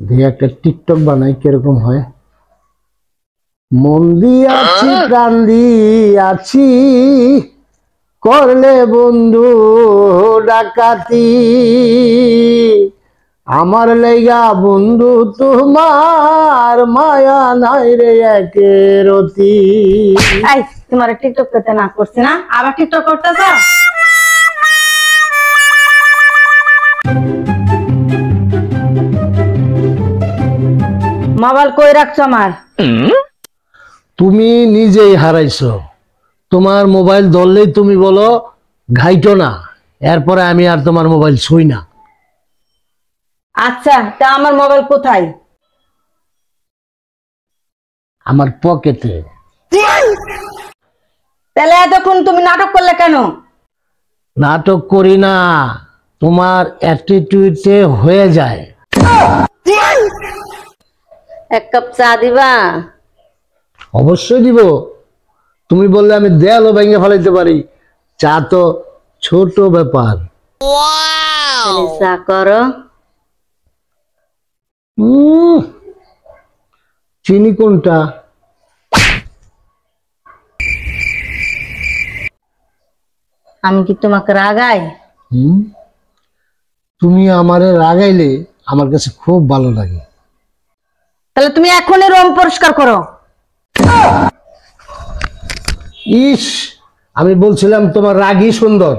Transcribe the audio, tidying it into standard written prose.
দিয়ে একটা টিকটক বানাই কিরকম হয়। মন দিয়াছি প্রাণ দিয়াছি করলে বন্ধু ডাকাতি আমার লাইগা বন্ধু তোমার মায়া নাই রে একেরতি। এই তোমার টিকটক করতে না করছি না, আবার টিকটক করতেছ? মোবাইল কই রাখছো আমার? তুমি নিজেই হারাইছো। তোমার মোবাইল ধরলেই তুমি বলো ঘাইটো না, এরপরে আমি আর তোমার মোবাইল ছুঁই না। আচ্ছা, তা আমার মোবাইল কোথায়? আমার পকেটে। তাহলে এতক্ষণ তুমি নাটক করলে কেন? নাটক করি না, তোমার অ্যাটিটিউডে হয়ে যায়। এক কাপ চা দিবা? অবশ্যই দিব। তুমি বললে আমি দেয়ালও ভেঙে ফেলাইতে পারি, চা তো ছোট ব্যাপার। চা করো। চিনি কোনটা? আমি কি তোমাকে রাগাই? তুমি আমারে রাগাইলে আমার কাছে খুব ভালো লাগে। তাহলে তুমি এখনই রুম পরিষ্কার করো। ইস, আমি বলছিলাম তোমার রাগই সুন্দর।